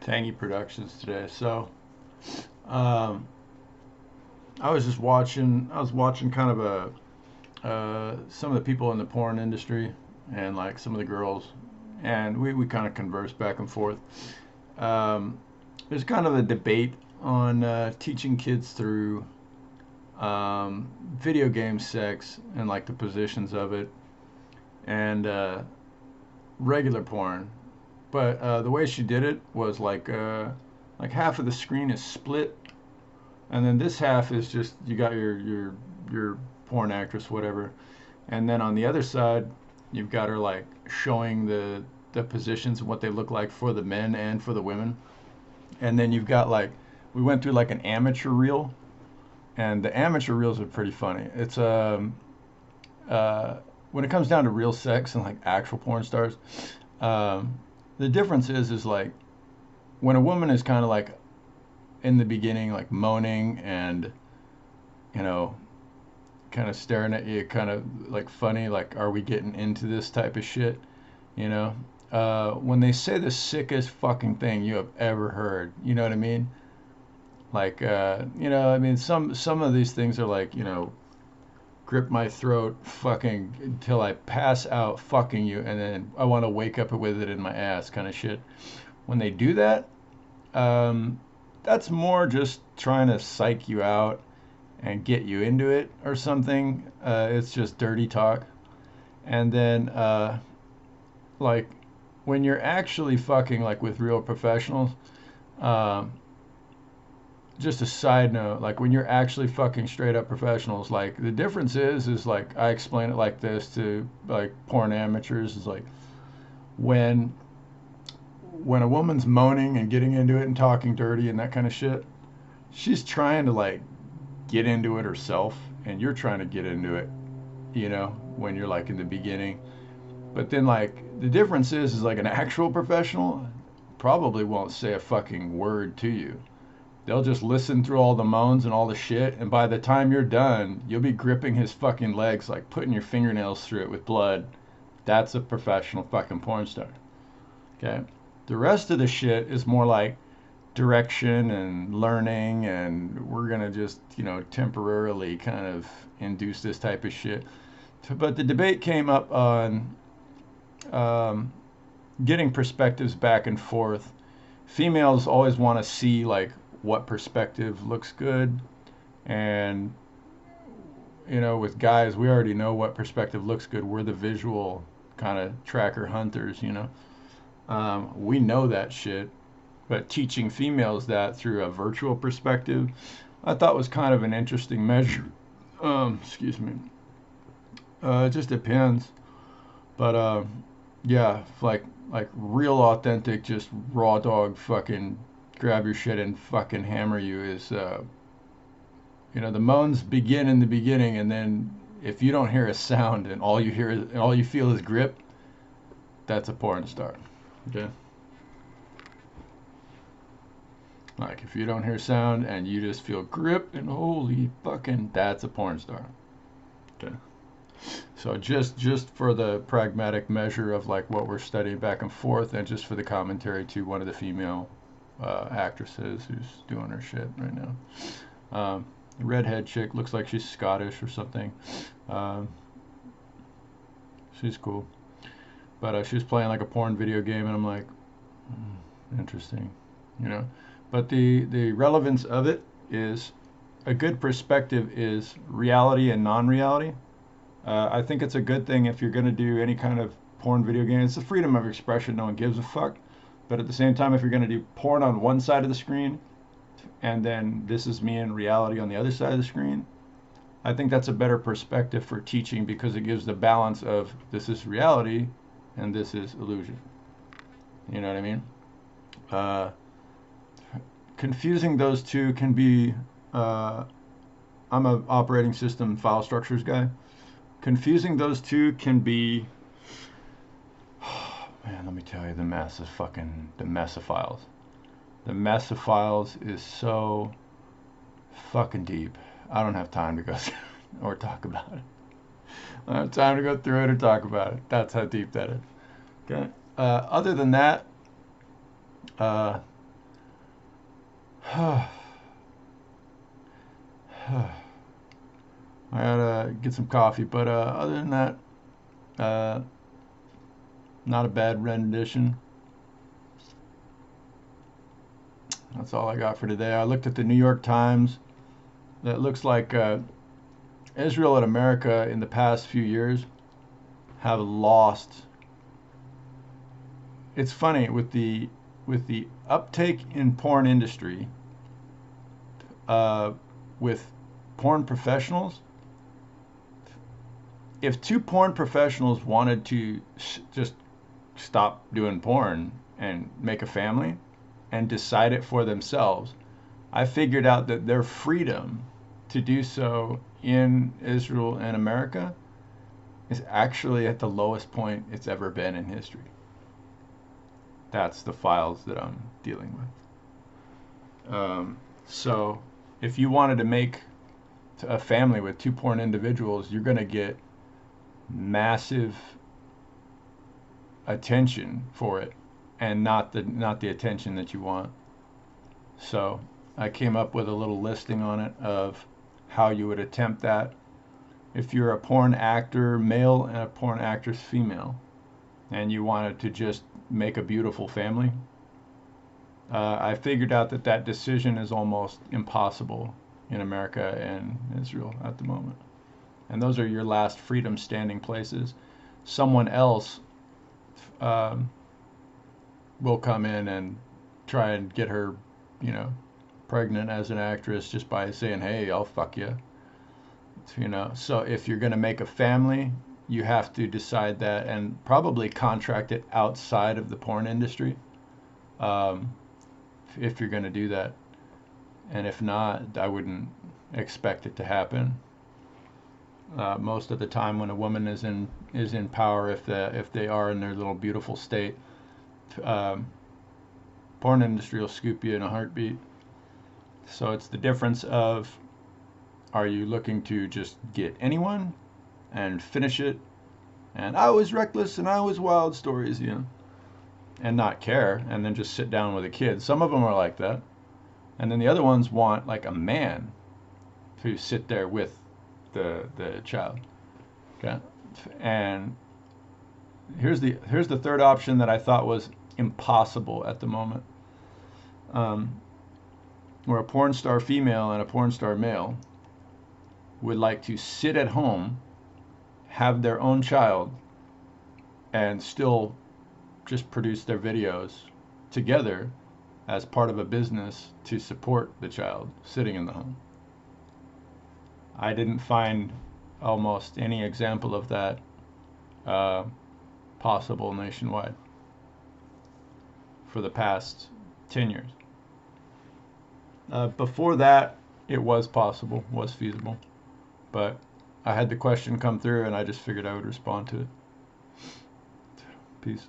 Tangy Productions today. So, um, I was just watching. I was watching kind of some of the people in the porn industry and like some of the girls, and we kind of conversed back and forth. Um, there's kind of a debate on teaching kids through video game sex and like the positions of it and regular porn. But the way she did it was like half of the screen is split, and then this half is just you got your porn actress, whatever, and then on the other side, you've got her like showing the positions and what they look like for the men and for the women, and then you've got like we went through like an amateur reel, and the amateur reels are pretty funny. It's uh, when it comes down to real sex and like actual porn stars, um, the difference is like when a woman is kind of like in the beginning like moaning and you know kind of staring at you kind of like funny like are we getting into this type of shit, you know, when they say the sickest fucking thing you have ever heard, you know what I mean, like you know, I mean some of these things are like, you know, grip my throat fucking until I pass out fucking you and then I want to wake up with it in my ass kind of shit. When they do that, um, that's more just trying to psych you out and get you into it or something. It's just dirty talk. And then, like, when you're actually fucking, like, with real professionals, um, just a side note, like, when you're actually fucking straight up professionals, like, the difference is like, I explain it like this to, like, porn amateurs, is like, when when a woman's moaning and getting into it and talking dirty and that kind of shit, she's trying to like get into it herself and you're trying to get into it, you know, when you're like in the beginning. But then like the difference is like an actual professional probably won't say a fucking word to you. They'll just listen through all the moans and all the shit, and by the time you're done, you'll be gripping his fucking legs, like putting your fingernails through it with blood. That's a professional fucking porn star. Okay? The rest of the shit is more like direction and learning, and we're gonna just, you know, temporarily kind of induce this type of shit. But the debate came up on um, getting perspectives back and forth. Females always want to see like what perspective looks good, and you know, with guys, we already know what perspective looks good. We're the visual kind of tracker hunters, you know. We know that shit, but teaching females that through a virtual perspective, I thought was kind of an interesting measure. Excuse me. It just depends, but yeah, like real authentic, just raw dog fucking grab your shit and fucking hammer you is you know, the moans begin in the beginning, and then if you don't hear a sound and all you hear is, and all you feel is grip, that's a porn star. Okay. Like if you don't hear sound and you just feel grip and holy fucking, that's a porn star. Okay. So just for the pragmatic measure of like what we're studying back and forth, and just for the commentary to one of the female actresses who's doing her shit right now. The redhead chick looks like she's Scottish or something. Um, she's cool, but she was playing like a porn video game, and I'm like, interesting, you know. But the relevance of it is a good perspective is reality and non-reality. I think it's a good thing if you're going to do any kind of porn video game. It's the freedom of expression. No one gives a fuck. But at the same time, if you're going to do porn on one side of the screen and then this is me in reality on the other side of the screen, I think that's a better perspective for teaching because it gives the balance of this is reality and this is illusion. You know what I mean? Uh, Confusing those two can be. I'm a operating system file structures guy. Confusing those two can be, man, let me tell you, the mess of fucking, the mess of files. The mess of files is so fucking deep. I don't have time to go or talk about it. I don't have time to go through it or talk about it. That's how deep that is. Okay. Other than that, uh, I gotta get some coffee, but other than that, uh, not a bad rendition. That's all I got for today. I looked at the New York Times. That looks like Israel and America in the past few years have lost. It's funny with the uptake in porn industry, uh, with porn professionals. If two porn professionals wanted to just stop doing porn and make a family and decide it for themselves, I figured out that their freedom to do so in Israel and America is actually at the lowest point it's ever been in history. That's the files that I'm dealing with. So if you wanted to make a family with two porn individuals, you're going to get massive attention for it, and not the attention that you want. So I came up with a little listing on it of how you would attempt that if you're a porn actor male and a porn actress female, and you wanted to just make a beautiful family. I figured out that that decision is almost impossible in America and Israel at the moment. And those are your last freedom standing places. Someone else um, will come in and try and get her, you know, pregnant as an actress just by saying, "Hey, I'll fuck you." You know, so if you're going to make a family, you have to decide that and probably contract it outside of the porn industry, um, if you're going to do that. And if not, I wouldn't expect it to happen. Most of the time, when a woman is in power, if they are in their little beautiful state, um, porn industry will scoop you in a heartbeat. So it's the difference of, are you looking to just get anyone and finish it, and I was reckless and I was wild stories, you know, and not care, and then just sit down with a kid. Some of them are like that, and then the other ones want like a man to sit there with the child. Okay, and here's the third option that I thought was impossible at the moment, um, where a porn star female and a porn star male would like to sit at home, have their own child, and still just produce their videos together as part of a business to support the child sitting in the home. I didn't find almost any example of that uh, possible nationwide for the past 10 years. Before that, it was possible, was feasible, but I had the question come through and I just figured I would respond to it. Peace.